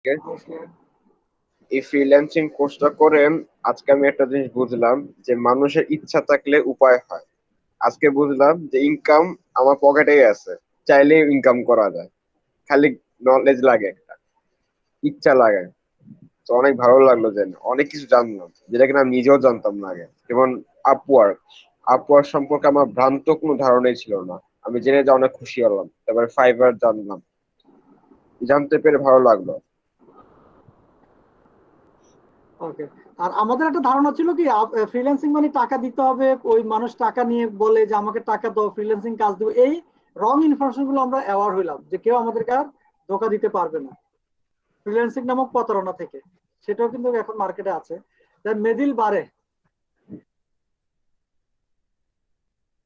এই ফ্রিল্যান্সিং কোর্সটা করে আজকে আমি একটা জিনিস বুঝলাম যে মানুষের ইচ্ছা থাকলে উপায় হয়। আজকে বুঝলাম যে ইনকাম আমার পকেটেই আছে, চাইলে ইনকাম করা যায়, খালি নলেজ লাগে, একটা ইচ্ছা লাগে। তো অনেক ভালো লাগলো যে অনেক কিছু জানলাম যেটা কিনা আমি নিজেও জানতাম না আগে। যেমন আপওয়ার্ক, আপওয়ার্ক সম্পর্কে আমার ভ্রান্ত কোনো ধারণাই ছিল না, আমি জেনে যা অনেক খুশি হলাম। তারপরে ফাইবার জানলাম, জানতে পেরে ভালো লাগলো। ওকে। আর আমাদের একটা ধারণা ছিল কি, ফ্রিল্যান্সিং মানে টাকা দিতে হবে, ওই মানুষ টাকা নিয়ে বলে যে আমাকে টাকা দাও, ফ্রিল্যান্সিং কাজ দেবো, এই রং ইনফরমেশন গুলো আমরা অ্যাওয়ার হইলাম যে কেউ আমাদেরকে আর ধোকা দিতে পারবে না ফ্রিল্যান্সিং নামক প্রতারণা থেকে। সেটাও কিন্তু এখন মার্কেটে আছে। মেদিল বাড়ে,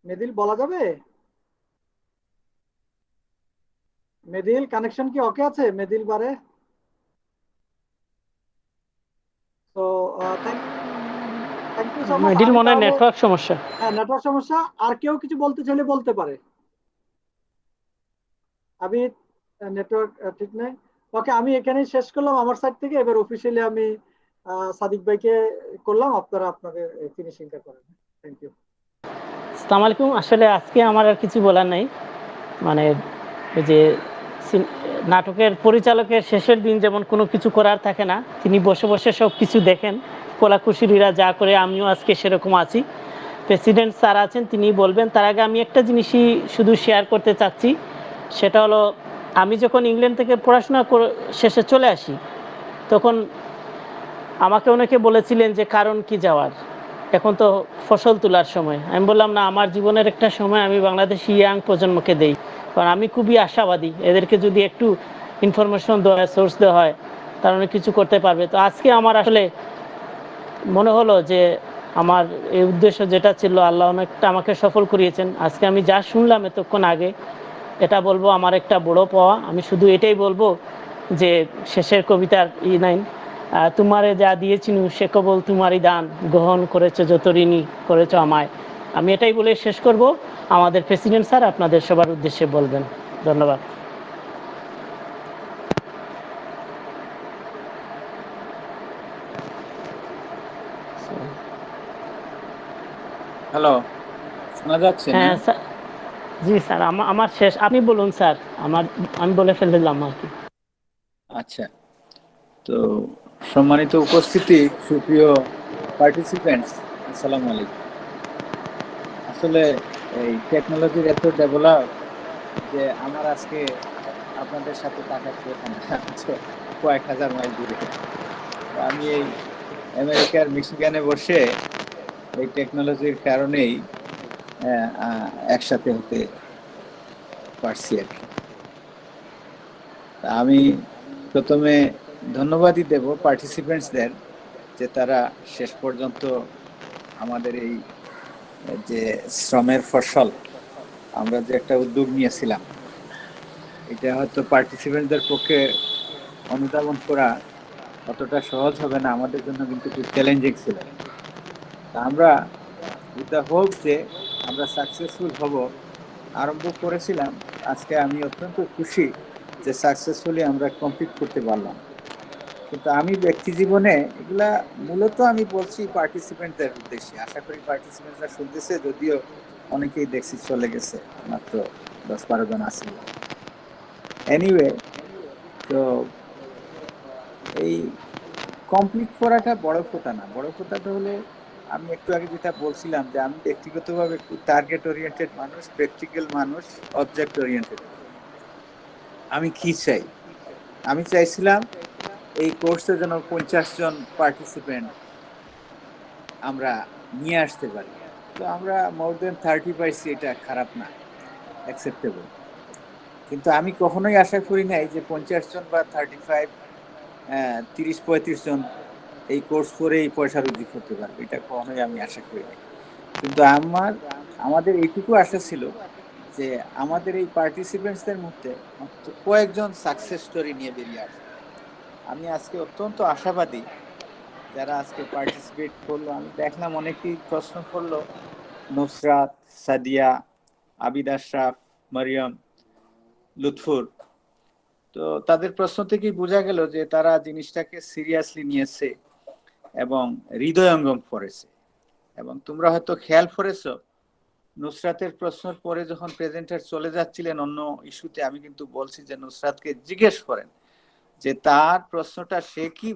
মেদিল বলা যাবে? মেদিল কানেকশন কি ওকে আছে? মেদিল বাড়ে। তো thank thank you so much. মিডিল আমি মনে হয় তাহলে, নেটওয়ার্ক সমস্যা। হ্যাঁ নেটওয়ার্ক সমস্যা। আর কেউ কিছু বলতে চাইলে বলতে পারে। আমি নেটওয়ার্ক ঠিক নেই। ওকে, আমি এখানেই শেষ করলাম আমার সাইড থেকে। এবার অফিসিয়ালি আমি সাদিক ভাইকে করলাম, আপনারা আপনাদের ফিনিশিংটা করেন। Thank you. আসসালামু আলাইকুম। আসলে আজকে আমার আর কিছু বলার নাই। মানে ওই যে নাটকের পরিচালকের শেষের দিন যেমন কোনো কিছু করার থাকে না, তিনি বসে বসে সব কিছু দেখেন, কলাকুশলীরা যা করে আমিও আজকে সেরকম আছি। প্রেসিডেন্ট স্যার আছেন, তিনি বলবেন। তার আগে আমি একটা জিনিসই শুধু শেয়ার করতে চাচ্ছি, সেটা হলো আমি যখন ইংল্যান্ড থেকে পড়াশোনা শেষে চলে আসি, তখন আমাকে অনেকে বলেছিলেন যে কারণ কি যাওয়ার, এখন তো ফসল তোলার সময়। আমি বললাম না, আমার জীবনের একটা সময় আমি বাংলাদেশি ইয়াং প্রজন্মকে দেই, কারণ আমি খুবই আশাবাদী এদেরকে যদি একটু ইনফরমেশন দেওয়া হয়, সোর্স দেওয়া হয়, তারা অনেক কিছু করতে পারবে। তো আজকে আমার আসলে মনে হলো যে আমার এই উদ্দেশ্য যেটা ছিল, আল্লাহ অনেকটা আমাকে সফল করিয়েছেন। আজকে আমি যা শুনলাম এতক্ষণ আগে, এটা বলবো আমার একটা বড় পাওয়া। আমি শুধু এটাই বলবো যে শেষের কবিতার নাই, তোমারে যা দিয়েছিনু সে কেবল তোমারই দান, গ্রহণ করেছো যত ঋণী করেছো আমায়। আমি এটাই বলে শেষ করব। আমাদের প্রেসিডেন্ট স্যার আপনাদের সবার উদ্দেশ্যে বলবেন। ধন্যবাদ। হ্যালো, শোনা যাচ্ছে না? হ্যাঁ স্যার। জি স্যার, আমার শেষ, আপনি বলুন স্যার। আমার, আমি বলে ফেললাম আর কি। আচ্ছা, তো সম্মানিত উপস্থিতি, সুপ্রিয় পার্টিসিপেন্টস, আসসালামু আলাইকুম। আসলে এই টেকনোলজির এত ডেভেলপ যে আমার আজকে আপনাদের সাথে তাকাচ্ছি এখানে, আমি তো কয়েক হাজার মাইল দূরে। আমি এই আমেরিকার মিশিগানে বসে এই টেকনোলজির কারণেই একসাথে হতে পারছি আর কি। আমি প্রথমে ধন্যবাদই দেব পার্টিসিপেন্টসদের, যে তারা শেষ পর্যন্ত আমাদের এই যে শ্রমের ফসল, আমরা যে একটা উদ্যোগ নিয়েছিলাম, এটা হয়তো পার্টিসিপেন্টদের পক্ষে অনুধাবন করা অতটা সহজ হবে না, আমাদের জন্য কিন্তু খুব চ্যালেঞ্জিং ছিল। আমরা উইথ দ্য হোপ যে আমরা সাকসেসফুল হব আরম্ভ করেছিলাম। আজকে আমি অত্যন্ত খুশি যে সাকসেসফুলি আমরা কমপ্লিট করতে পারলাম। কিন্তু আমি ব্যক্তি জীবনে এগুলা মূলত আমি বলছি পার্টিসিপেন্টদের উদ্দেশ্যে। আশা করি পার্টিসিপেন্টরা শুনতেছে, যদিও অনেকেই দেখছি চলে গেছে, মাত্র 10-12 জন আছে। এনিওয়ে, তো এই কমপ্লিট করাটা বড় কথা না। বড় কথাটা হলে আমি একটু আগে যেটা বলছিলাম যে আমি ব্যক্তিগতভাবে খুব টার্গেট ওরিয়েন্টেড মানুষ, প্র্যাকটিক্যাল মানুষ, অবজেক্ট ওরিয়েন্টেড। আমি কি চাই? আমি চাইছিলাম এই কোর্সে যেন 50 জন পার্টিসিপেন্ট আমরা নিয়ে আসতে পারি। তো আমরা মোর দেন 30 পাইছি, এটা খারাপ না, অ্যাকসেপ্টেবল। কিন্তু আমি কখনোই আশা করি নাই যে 50 জন বা 35, 30-35 জন এই কোর্স করে এই পয়সা রুজি করতে পারবে, এটা কখনোই আমি আশা করি নাই। কিন্তু আমাদের এইটুকু আশা ছিল যে আমাদের এই পার্টিসিপেন্টসদের মধ্যে অন্তত কয়েকজন সাকসেস স্টোরি নিয়ে বেরিয়ে আসবে। আমি আজকে অত্যন্ত আশাবাদী যারা আজকে পার্টিসিপেট করলো। আমি দেখলাম অনেকেই প্রশ্ন করলো, নুসরাত, সাদিয়া, আবিদ আশরাফ, মারিয়াম, লুৎফুর। তো তাদের প্রশ্ন থেকেই বোঝা গেল যে তারা জিনিসটাকে সিরিয়াসলি নিয়েছে এবং হৃদয়ঙ্গম করেছে। এবং তোমরা হয়তো খেয়াল করেছো, নুসরাতের প্রশ্নের পরে যখন প্রেজেন্টার চলে যাচ্ছিলেন অন্য ইস্যুতে, আমি কিন্তু বলছি যে নুসরাতকে জিজ্ঞেস করেন যে তার প্রশ্নটা সে কি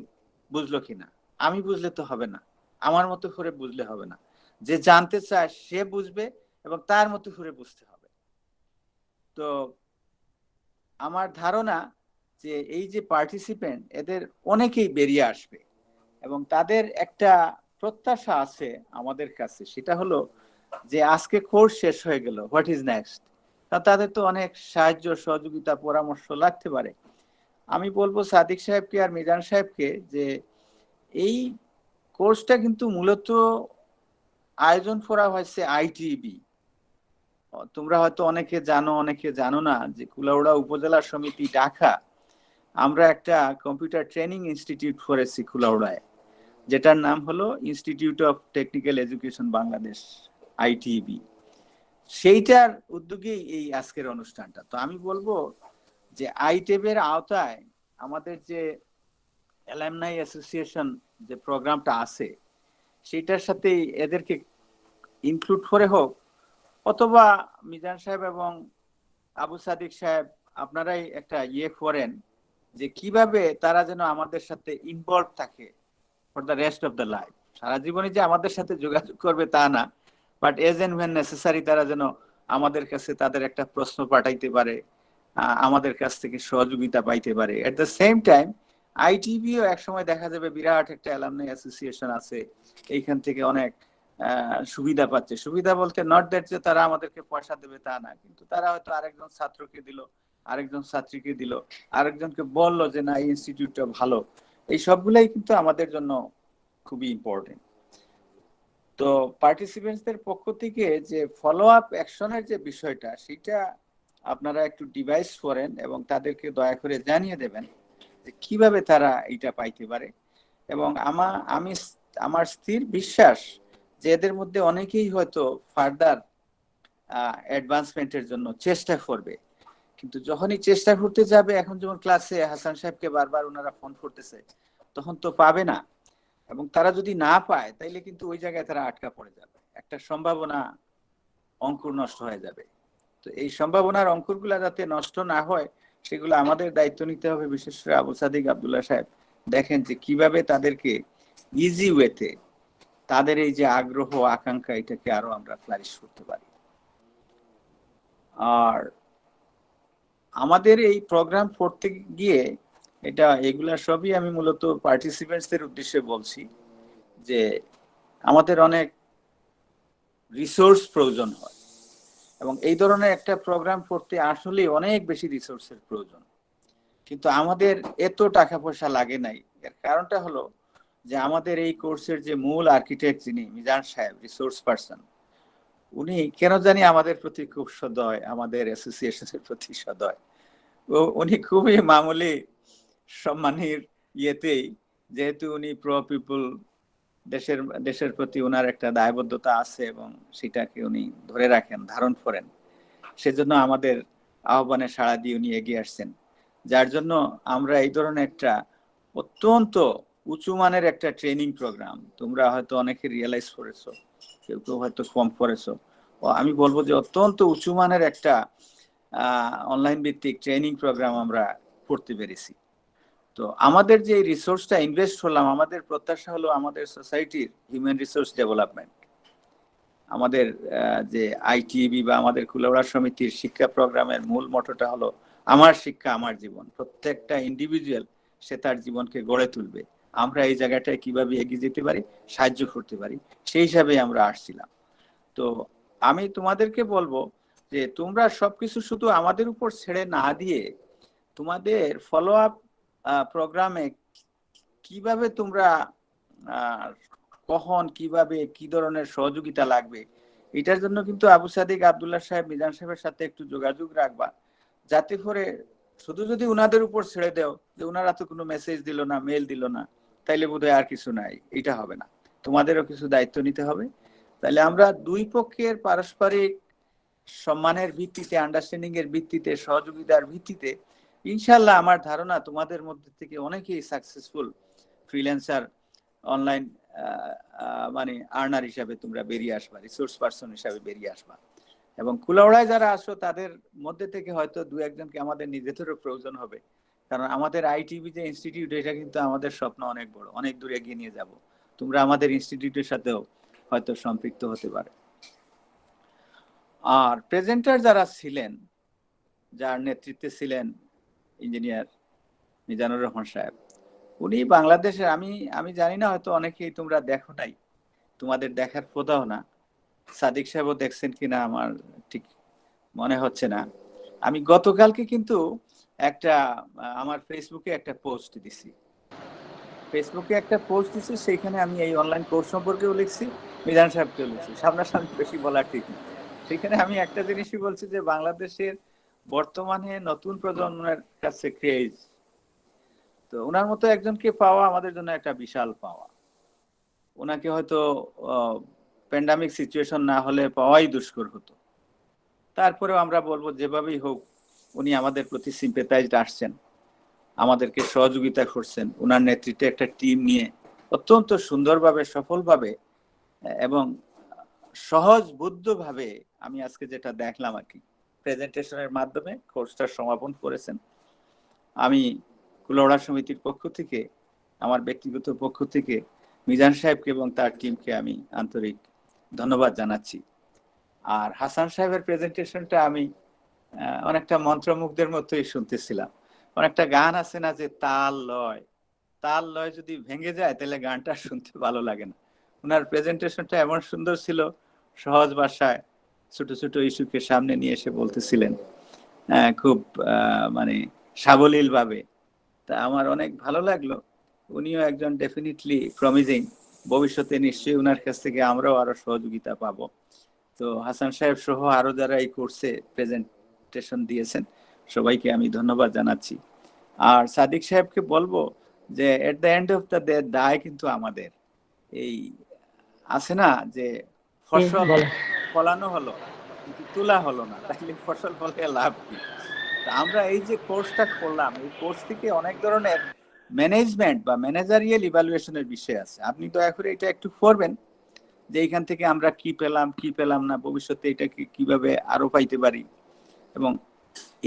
বুঝলো কিনা। আমি বুঝলে তো হবে না, আমার মতো করে বুঝলে হবে না, যে জানতে চায় সে বুঝবে এবং তার মতো করে বুঝতে হবে। তো আমার ধারণা যে এই যে পার্টিসিপেন্ট, এদের অনেকেই বেরিয়ে আসবে এবং তাদের একটা প্রত্যাশা আছে আমাদের কাছে, সেটা হলো যে আজকে কোর্স শেষ হয়ে গেল, হোয়াট ইজ নেক্সট। তাদের তো অনেক সাহায্য সহযোগিতা পরামর্শ লাগতে পারে। আমি বলবো সাদিক সাহেবকে আর মিজান সাহেবকে যে এই কোর্সটা কিন্তু মূলত আয়োজন করা হয়েছে আইটিবি। তোমরা হয়তো অনেকে জানো, অনেকে জানো না যে কুলাউড়া উপজেলা সমিতি ঢাকা, আমরা একটা কম্পিউটার ট্রেনিং ইনস্টিটিউট করেছি কুলাউড়ায়, যেটার নাম হলো institute of technical education Bangladesh, ITB. সেইটার উদ্যোগেই এই আজকের অনুষ্ঠানটা। তো আমি বলবো যে আইটেবের আওতায় আমাদের যে অ্যালামনাই অ্যাসোসিয়েশন যে প্রোগ্রামটা আছে, সেটার সাথে এদেরকে ইনক্লুড করে হোক, অথবা মিজান সাহেব এবং আবু সাদিক সাহেব আপনারাই একটা করেন যে কিভাবে তারা যেন আমাদের সাথে ইনভলভ থাকে for the rest of the life. সারা জীবনে যে আমাদের সাথে যোগাযোগ করবে তা না, but as and when necessary তারা যেন আমাদের কাছে তাদের একটা প্রশ্ন পাঠাইতে পারে, আমাদের কাছ থেকে সহযোগিতা পাইতে পারে। এট দ্য সেম টাইম আইটিভিও একসময় দেখা যাবে বিরাট একটা অ্যালামনাই অ্যাসোসিয়েশন আছে, এইখান থেকে অনেক সুবিধা পাচ্ছে। সুবিধা বলতে নট দ্যাট যে তারা আমাদেরকে পয়সা দেবে তা না, কিন্তু তারা হয়তো আরেকজন ছাত্রকে দিল, আরেকজন ছাত্রীকে দিল, আরেকজনকে বললো যে না এই ইনস্টিটিউটটা ভালো। এই সবগুলাই কিন্তু আমাদের জন্য খুবই ইম্পর্টেন্ট। তো পার্টিসিপেন্টসদের পক্ষ থেকে যে ফলো আপ অ্যাকশনের যে বিষয়টা, সেটা আপনারা একটু ডিভাইস করেন এবং তাদেরকে দয়া করে জানিয়ে দেবেন যে কিভাবে তারা এটা পাইতে পারে। এবং আমার স্থির বিশ্বাস যে এদের মধ্যে অনেকেই হয়তো ফার্দার অ্যাডভান্সমেন্টের জন্য চেষ্টা করবে, কিন্তু যখনই চেষ্টা করতে যাবে, এখন যেমন ক্লাসে হাসান সাহেবকে বারবার ওনারা ফোন করতেছে, তখন তো পাবে না। এবং তারা যদি না পায় তাইলে কিন্তু ওই জায়গায় তারা আটকা পড়ে যাবে, একটা সম্ভাবনা অঙ্কুর নষ্ট হয়ে যাবে। তো এই সম্ভাবনার অঙ্কুরগুলা যাতে নষ্ট না হয়, সেগুলো আমাদের দায়িত্ব নিতে হবে। বিশেষ করে আবু সাদিক, আব্দুল্লাহ সাহেব দেখেন যে কিভাবে তাদেরকে ইজি ওয়েতে তাদের এই যে আগ্রহ আকাঙ্ক্ষা, এটাকে আরো আমরা ফ্লারিশ করতে পারি। আর আমাদের এই প্রোগ্রাম করতে গিয়ে এগুলা সবই আমি মূলত পার্টিসিপেন্টসদের উদ্দেশ্যে বলছি যে আমাদের অনেক রিসোর্স প্রয়োজন হয় এবং এই ধরনের একটা প্রোগ্রাম করতে আসলে অনেক বেশি রিসোর্সের প্রয়োজন, কিন্তু আমাদের এত টাকা পয়সা লাগে নাই। এর কারণটা হলো যে আমাদের এই কোর্সের যে মূল আর্কিটেক্ট যিনি মিজান সাহেব, রিসোর্স পারসন, উনি কেন জানি আমাদের প্রতি খুব সদয়, আমাদের অ্যাসোসিয়েশনের প্রতি সদয়। উনি খুবই মামুলি সম্মানের ইয়েতেই, যেহেতু উনি প্রো পিপল, দেশের প্রতি ওনার একটা দায়বদ্ধতা আছে এবং সেটাকে উনি ধরে রাখেন, ধারণ করেন, সেজন্য আমাদের আহ্বানে সাড়া দিয়ে উনি এগিয়ে আসছেন। যার জন্য আমরা এই ধরনের একটা অত্যন্ত উঁচু মানের একটা ট্রেনিং প্রোগ্রাম, তোমরা হয়তো অনেকে রিয়েলাইজ করেছো, কেউ কেউ হয়তো কম করেছো, আমি বলবো যে অত্যন্ত উঁচু মানের একটা অনলাইন ভিত্তিক ট্রেনিং প্রোগ্রাম আমরা করতে পেরেছি। তো আমাদের যে রিসোর্সটা ইনভেস্ট করলাম, আমাদের প্রত্যাশা হলো আমাদের সোসাইটির হিউম্যান রিসোর্স ডেভেলপমেন্ট। আমাদের যে আইটিবি বা আমাদের কুলাউড়া সমিতির শিক্ষা প্রোগ্রামের মূল মোটোটা হলো আমার শিক্ষা আমার জীবন। প্রত্যেকটা ইন্ডিভিজুয়াল সে তার জীবনকে গড়ে তুলবে, আমরা এই জায়গাটায় কিভাবে এগিয়ে যেতে পারি, সাহায্য করতে পারি, সেই হিসাবে আমরা আসছিলাম। তো আমি তোমাদেরকে বলবো যে তোমরা সবকিছু শুধু আমাদের উপর ছেড়ে না দিয়ে তোমাদের ফলো আপ প্রোগ্রামে কিভাবে তোমরা কখন কিভাবে কি ধরনের সহযোগিতা লাগবে, এটার জন্য কিন্তু আবু সাদিক, আব্দুল্লাহ সাহেব, মিজান সাহেবের সাথে একটু যোগাযোগ রাখবা, যাতে করে শুধু যদি উনাদের উপর ছেড়ে দেও যে উনারা তো কোনো মেসেজ দিল না, মেল দিল না, তাইলে বোধহয় আর কিছু নাই, এটা হবে না। তোমাদেরও কিছু দায়িত্ব নিতে হবে। তাহলে আমরা দুই পক্ষের পারস্পরিক সম্মানের ভিত্তিতে, আন্ডারস্ট্যান্ডিং এর ভিত্তিতে, সহযোগিতার ভিত্তিতে ইনশাল্লাহ আমার ধারণা তোমাদের মধ্যে থেকে অনেকেই সাকসেসফুল ফ্রিল্যান্সার অনলাইন মানে আর্নার হিসাবে তোমরা বেরিয়ে আসবা, রিসোর্স পার্সন হিসাবে বেরিয়ে আসবা। এবং কুলাউড়ায় যারা আসো তাদের মধ্যে থেকে হয়তো দু একজনকে আমাদের নিজেদেরও প্রয়োজন হবে, কারণ আমাদের আইটিবি যে ইনস্টিটিউট, এটা কিন্তু আমাদের স্বপ্ন অনেক বড়, অনেক দূরে এগিয়ে নিয়ে যাব। তোমরা আমাদের ইনস্টিটিউটের সাথেও হয়তো সম্পৃক্ত হতে পারে। আর প্রেজেন্টার যারা ছিলেন, যার নেতৃত্বে ছিলেন ইঞ্জিনিয়ার মিজানুর রহমান সাহেব, উনি বাংলাদেশের, আমি জানি না, হয়তো অনেকেই তোমরা দেখো নাই, তোমাদের দেখার প্রদাও না, সাদিক সাহেবও দেখছেন কিনা আমার ঠিক মনে হচ্ছে না। আমি গতকালকে কিন্তু আমার ফেসবুকে একটা পোস্ট দিছি, সেইখানে আমি এই অনলাইন কোর্স সম্পর্কেও লিখছি, মিজান সাহেবকেও লিখছি, সামনাসামনি বেশি বলার ঠিক নেই। সেখানে আমি একটা জিনিসই বলছি যে বাংলাদেশের বর্তমানে নতুন প্রজন্মের কাছে ক্রেজ, তো ওনার মতো একজনকে পাওয়া আমাদের জন্য একটা বিশাল পাওয়া। ওনাকে হয়তো প্যান্ডামিক সিচুয়েশন না হলে পাওয়াই দুষ্কর হতো। তারপরেও আমরা বলবো যেভাবেই হোক উনি আমাদের প্রতি সিম্পেথাইজড আসছেন, আমাদেরকে সহযোগিতা করছেন। ওনার নেতৃত্বে একটা টিম নিয়ে অত্যন্ত সুন্দরভাবে, সফলভাবে এবং সহজ বুদ্ধভাবে আমি আজকে যেটা দেখলাম আর কি, প্রেজেন্টেশনের মাধ্যমে কোর্সটা সমাপন করেছেন। আমি কুলাউড়া সমিতির পক্ষ থেকে, আমার ব্যক্তিগত পক্ষ থেকে মিজান সাহেবকে এবং তার টিমকে আমি আন্তরিক ধন্যবাদ জানাচ্ছি। আর হাসান সাহেবের প্রেজেন্টেশনটা আমি অনেকটা মন্ত্রমুগ্ধের মতোই শুনতেছিলাম। অনেকটা গান আছে না যে তাল লয় যদি ভেঙে যায় তাহলে গানটা শুনতে ভালো লাগে না। ওনার প্রেজেন্টেশনটা এমন সুন্দর ছিল, সহজ ভাষায় ছোট ছোট ইস্যুকে সামনে নিয়ে এসে বলতেছিলেন খুব মানে সাবলীল ভাবে। তা আমার অনেক ভালো লাগলো। উনিও একজন ডেফিনেটলি প্রমিজিং, ভবিষ্যতে নিশ্চয়ই ওনার কাছ থেকে আমরাও আরো সহযোগিতা পাবো। তো হাসান সাহেব সহ আরো যারা এই কোর্সে প্রেজেন্টেশন দিয়েছেন সবাইকে আমি ধন্যবাদ জানাচ্ছি। আর সাদিক সাহেবকে বলবো যে at the end of the day দায় কিন্তু আমাদের। এই আছে না যে ফসল ফলানো হলো কিন্তু তোলা হলো না, তাহলে ফসল ফলে লাভ কি? আমরা এই যে কোর্সটা করলাম, এই কোর্স থেকে অনেক ধরনের ম্যানেজমেন্ট বা ম্যানেজারিয়াল ইভালুয়েশনের বিষয় আছে। আপনি দয়া করে এটা একটু করবেন যে এইখান থেকে আমরা কি পেলাম না, ভবিষ্যতে এটাকে কিভাবে আরো পাইতে পারি। এবং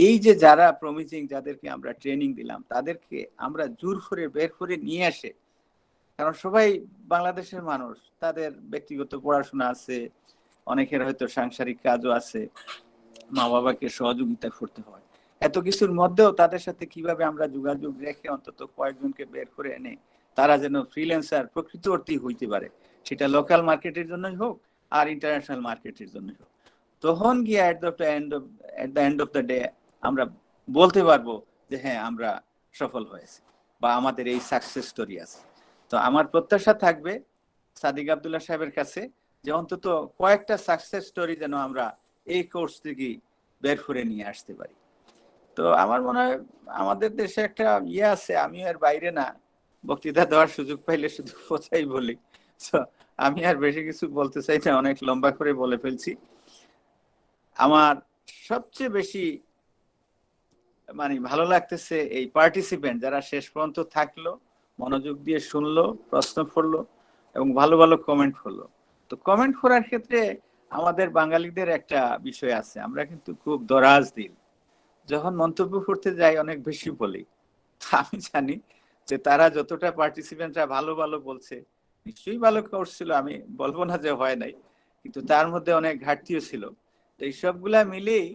এই যে যারা প্রমিজিং, যাদেরকে আমরা ট্রেনিং দিলাম, তাদেরকে আমরা জোর করে বের করে নিয়ে আসে, কারণ সবাই বাংলাদেশের মানুষ, তাদের ব্যক্তিগত পড়াশোনা আছে, অনেকের হয়তো সাংসারিক কাজও আছে, মা বাবাকে সহযোগিতা করতে হয়। এত কিছুর মধ্যেও তাদের সাথে কিভাবে আমরা যোগাযোগ রেখে অন্তত কয়েকজনকে বের করে এনে তারা যেন ফ্রিল্যান্সার প্রকৃত অর্থে হইতে পারে, সেটা লোকাল মার্কেটের জন্যই হোক আর ইন্টারন্যাশনাল মার্কেটের জন্যই হোক, তখন গিয়ে at the end of the day আমরা বলতে পারবো যে হ্যাঁ আমরা সফল হয়েছি বা আমাদের এই সাকসেস স্টোরি আছে। তো আমার প্রত্যাশা থাকবে সাদিক আব্দুল্লাহ সাহেবের কাছে যে অন্তত কয়েকটা সাকসেস স্টোরি যেন আমরা এই কোর্স থেকে বের করে নিয়ে আসতে পারি। তো আমার মনে হয় আমাদের দেশে একটা আছে, আমি আর বাইরে না, বক্তৃতা দেওয়ার সুযোগ পাইলে শুধু কথাই বলি। আমি আর বেশি কিছু বলতে চাই না, অনেক লম্বা করে বলে ফেলছি। আমার সবচেয়ে বেশি মানে ভালো লাগতেছে এই পার্টিসিপেন্ট যারা শেষ পর্যন্ত থাকলো, মনোযোগ দিয়ে শুনলো, প্রশ্ন করলো এবং ভালো ভালো কমেন্ট করলো। তো কমেন্ট করার ক্ষেত্রে আমাদের বাঙালিদের একটা বিষয় আছে, আমরা কিন্তু খুব দরাজ দিল, যখন মন্তব্য করতে যাই অনেক বেশি বলি। আমি জানি যে তারা যতটা পার্টিসিপেন্টরা ভালো ভালো বলছে, নিশ্চয়ই ভালো করছিল, আমি বলবো না যে হয় নাই, কিন্তু তার মধ্যে অনেক ঘাটতিও ছিল। তো এই সবগুলা মিলেই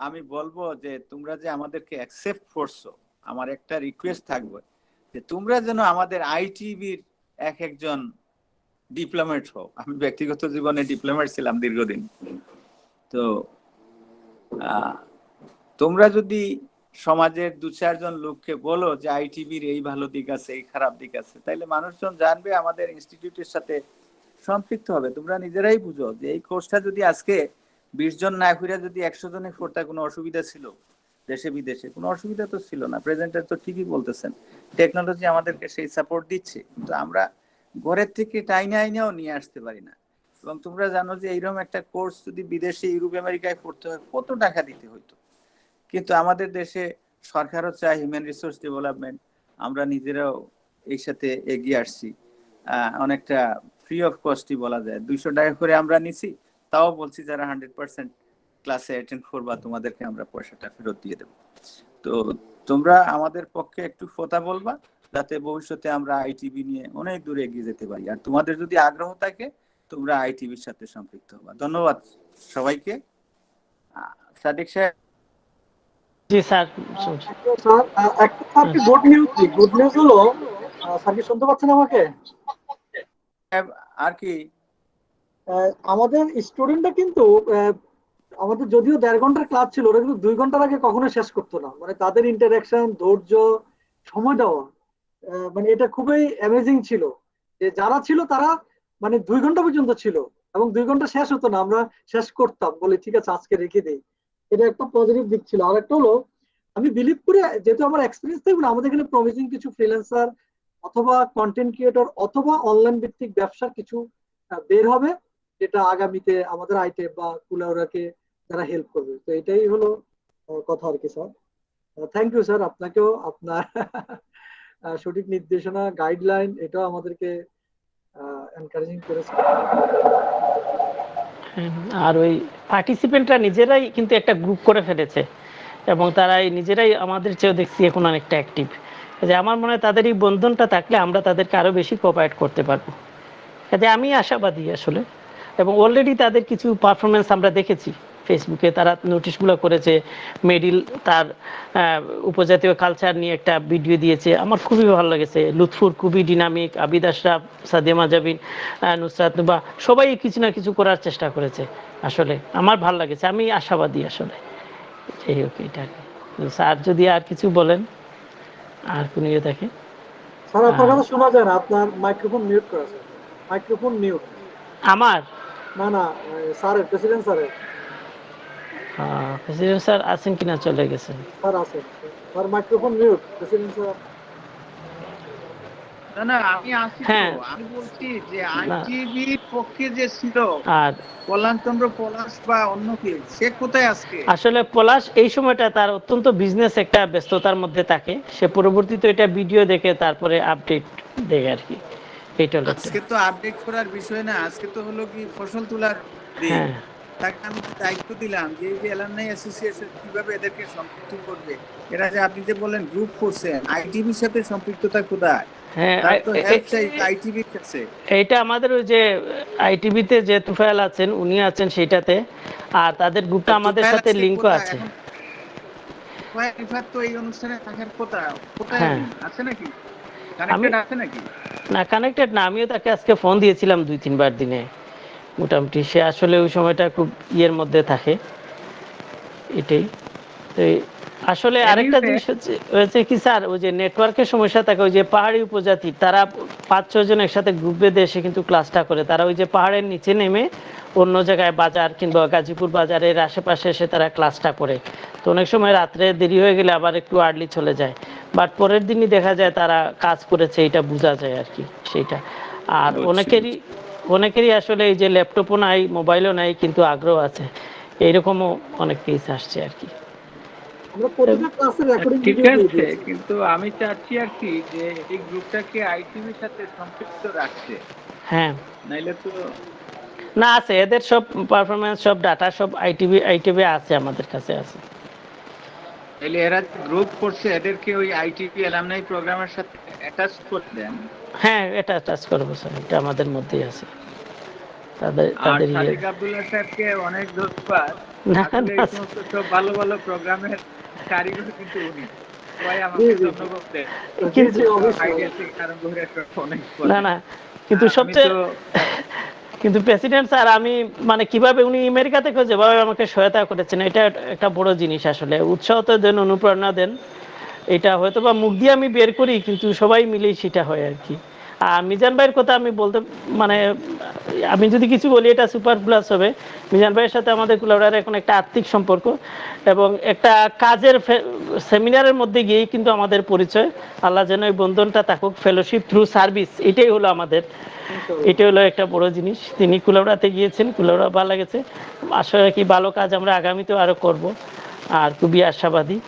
আমি বলবো যে তোমরা যে আমাদেরকে অ্যাকসেপ্ট করছো, আমার একটা রিকোয়েস্ট থাকবে যে তোমরা যেন আমাদের আইটিভির একজন ডিপ্লোমেট হও। আমি ব্যক্তিগত জীবনে ডিপ্লোমেট ছিলাম দীর্ঘদিন। তো তোমরা যদি সমাজের 2-4 জন লোককে বলো যে আইটিভির এই ভালো দিক আছে, এই খারাপ দিক আছে, তাইলে মানুষজন জানবে, আমাদের ইনস্টিটিউটের সাথে সম্পৃক্ত হবে। তোমরা নিজেরাই বুঝো যে এই কোর্সটা যদি আজকে 20 জন না করে যদি 100 জনে করতে, কোনো অসুবিধা ছিল? দেশে বিদেশে কোনো অসুবিধা তো ছিল না। প্রেজেন্টার তো ঠিকই বলতেছেন, টেকনোলজি আমাদেরকে সেই সাপোর্ট দিচ্ছে, কিন্তু আমরা ঘরের থেকে আইনাও নিয়ে আসতে পারি না। এবং তোমরা জানো যে এইরকম একটা কোর্স যদি বিদেশে, ইউরোপ আমেরিকায় করতে হয়, কত টাকা দিতে হইতো। কিন্তু আমাদের দেশে সরকারও চায় হিউম্যান রিসোর্স ডেভেলপমেন্ট, আমরা নিজেরাও এই সাথে এগিয়ে আসছি। অনেকটা ফ্রি অফ কস্টই বলা যায়, 200 টাকা করে আমরা নিছি, তাও বলছি যারা 100% ক্লাসে অ্যাটেন্ড করবা তোমাদেরকে আমরা পয়সাটা ফেরত দিয়ে দেবো। তো তোমরা আমাদের পক্ষে একটু কথা বলবা, যাতে ভবিষ্যতে আমরা আইটিভি নিয়ে অনেক দূরে এগিয়ে যেতে পারি। আর তোমাদের যদি আগ্রহ থাকে তোমরা আইটিভির সাথে সম্পৃক্ত হবা। ধন্যবাদ সবাইকে। সাদিক সাহেব। জি স্যার। স্যার একটা গুড নিউজ, গুড নিউজ হলো, স্যার কি শুনতে পাচ্ছেন আমাকে? আর কি আমাদের স্টুডেন্টরা কিন্তু আমাদের যদিও 1.5 ঘন্টার ক্লাস ছিল, ওরা কিন্তু 2 ঘন্টার আগে কখনো শেষ করতো না। মানে তাদের ইন্টারাকশন, ধৈর্য, সময় দেওয়া, মানে এটা খুবই অ্যামেজিং ছিল। যে যারা ছিল তারা মানে 2 ঘন্টা পর্যন্ত ছিল, এবং 2 ঘন্টা শেষ হতো না, আমরা শেষ করতাম, বলে ঠিক আছে আজকে রেখে দেই। এটা একটা পজিটিভ দিক ছিল। আর একটা হলো, আমি বিলিভ করি যেহেতু আমার এক্সপিরিয়েন্স থাকবে না, আমাদের এখানে প্রমিসিং কিছু ফ্রিল্যান্সার অথবা কন্টেন্ট ক্রিয়েটর অথবা অনলাইন ভিত্তিক ব্যবসার কিছু বের হবে, যেটা আগামীতে আমাদের আইটেম বা কুলাউরাকে যারা হেল্প করবে। তো এটাই হলো কথা আর কি স্যার। থ্যাংক ইউ স্যার, আপনাকেও আপনার সঠিক নির্দেশনা, গাইডলাইন, এটাও আমাদেরকে এনকারেজিং করেছে। আর ওই পার্টিসিপেন্টরা নিজেরাই কিন্তু একটা গ্রুপ করে ফেলেছে, এবং তারাই নিজেরাই আমাদের চেয়েও দেখছি এখন অনেকটা অ্যাক্টিভ। যে আমার মনে হয় তাদের এই বন্ধনটা থাকলে আমরা তাদেরকে আরো বেশি কোঅপারেট করতে পারবো। কাজে আমি আশাবাদী আসলে, এবং অলরেডি তাদের কিছু পারফরমেন্স আমরা দেখেছি ফেসবুকে, তারা নোটিশগুলো করেছে। মেডিল তার উপজাতীয় কালচার নিয়ে একটা ভিডিও দিয়েছে, আমার খুবই ভালো লেগেছে। লুৎফুর খুবই ডিনামিক, আবিদ আশরাফ, সাদিয়া মাজাবিন, নুসরাত নুবা, সবাই কিছু না কিছু করার চেষ্টা করেছে। আসলে আমার ভালো লাগেছে, আমি আশাবাদী আসলে। যাই হোক, এটা স্যার যদি আর কিছু বলেন, আর কোন ইয়ে থাকে। স্যার আপনার কথা শোনা যায় না, আপনার মাইক্রোফোন মিউট করা স্যার, মাইক্রোফোন মিউট। আমার না না, স্যারের, প্রেসিডেন্ট স্যারের। প্রেসিডেন্ট স্যার আছেন কিনা, চলে গেছেন। স্যার আছেন, sir microphone mute, president sir. না না, আমি আছি তো। হ্যাঁ। আমি বলছি যে আইটিভির পক্ষে যে ছিল আর কল্যাণচন্দ্র পলাশ বা অন্য কে, সে কোথায় আজকে? আসলে পলাশ এই সময়টা তার অত্যন্ত বিজনেস একটা ব্যস্ততার মধ্যে থাকে, সে পরবর্তীতে এটা ভিডিও দেখে তারপরে আপডেট দেখে আর কি। এইটা হলো আজকে তো আপডেট করার বিষয় না, আজকে তো হলো কি ফসল তোলার দিন। হ্যাঁ তাকে আমি দায়িত্ব দিলাম যে এই যে অ্যালামনাই অ্যাসোসিয়েশন কিভাবে এদেরকে সম্পৃক্ত করবে। এরা যে আপনি যে বলেন গ্রুপ করছেন, আইটিভির সাথে সম্পৃক্ততা কোথায়? হ্যাঁ, তার তো হেল্প চাই আইটিভির কাছে। এইটা আমাদের ওই যে আইটিভিতে যে তুফাইল আছেন, উনি আছেন সেইটাতে, আর তাদের গ্রুপটা আমাদের সাথে লিঙ্কও আছে। তো এই অনুষ্ঠানে থাকার কথা, কোথায় হ্যাঁ। আছে নাকি, কানেক্টেড আছে নাকি? না, কানেক্টেড না, আমিও তাকে আজকে ফোন দিয়েছিলাম 2-3 বার দিনে। মোটামুটি সে আসলে ওই সময়টা খুব ইয়ের মধ্যে থাকে, এটাই। তো আসলে আরেকটা জিনিস হচ্ছে কি স্যার, ওই যে নেটওয়ার্কের সমস্যা থাকে, ওই যে পাহাড়ি উপজাতি তারা 5-6 জন একসাথে গ্রুপ বেঁধে এসে কিন্তু ক্লাসটা করে। তারা ওই যে পাহাড়ের নিচে নেমে অন্য জায়গায় বাজার কিংবা গাজীপুর বাজারের আশেপাশে এসে তারা ক্লাসটা করে। তো অনেক সময় রাত্রে দেরি হয়ে গেলে আবার একটু আর্লি চলে যায়, বাট পরের দিনই দেখা যায় তারা কাজ করেছে, এটা বোঝা যায় আর কি সেইটা। আর অনেকেরই আসলে এই যে ল্যাপটপও নাই, মোবাইলও নাই, কিন্তু আগ্রহ আছে। এইরকমও অনেক কেস আসছে আর কি। আমরা প্রতিটা ক্লাসের রেকর্ডিং ঠিক ভিডিও দিয়ে আছে, দিয়েছি। কিন্তু আমি চাচ্ছি আর কি যে এই গ্রুপটাকে আইটিভির সাথে সম্পৃক্ত রাখতে। হ্যাঁ, নাইলে তো না আছে, এদের সব পারফরমেন্স, সব ডাটা, সব আইটিভি আছে, আমাদের কাছে আছে। তাহলে এরা গ্রুপ করছে, এদেরকে ওই আইটিভি অ্যালামনাই প্রোগ্রামের সাথে অ্যাটাচ করে দেন। হ্যাঁ, এটা টাচ করবো স্যার, এটা আমাদের মধ্যেই আছে। তাদের আর তাদের সাদিক আব্দুল্লাহ সাহেবকে অনেক ধন্যবাদ। না, আসলে না, এই সমস্ত সব ভালো ভালো প্রোগ্রামের কারিগর কিন্তু উনি। সবাই আমাকে জি, জি। ধন্যবাদ দেন। জি, জি, অবশ্যই। আইডিয়া থেকে আরম্ভ করে অনেক না, না, কিন্তু আমি সবচেয়ে তো কিন্তু প্রেসিডেন্ট স্যার, আমি মানে কিভাবে উনি আমেরিকা থেকে যেভাবে আমাকে সহায়তা করেছেন, এটা একটা বড় জিনিস আসলে। উৎসাহ তো দেন, অনুপ্রেরণা দেন, এটা হয়তো বা মুখ দিয়ে আমি বের করি, কিন্তু সবাই মিলেই সেটা হয় আর কি। আর মিজান ভাইয়ের কথা আমি বলতে, মানে আমি যদি কিছু বলি এটা সুপার প্লাস হবে। মিজান ভাইয়ের সাথে আমাদের কুলাউড়ার এখন একটা আত্মিক সম্পর্ক, এবং একটা কাজের সেমিনারের মধ্যে গিয়েই কিন্তু আমাদের পরিচয়। আল্লাহ যেন এই বন্ধনটা থাকুক, ফেলোশিপ থ্রু সার্ভিস, এটাই হলো আমাদের, এটা হলো একটা বড় জিনিস। তিনি কুলাউড়াতে গিয়েছেন, কুলাউড়া ভালো লেগেছে, আসলে কি ভালো কাজ আমরা আগামীতেও আরো করব। আর খুবই আশাবাদী।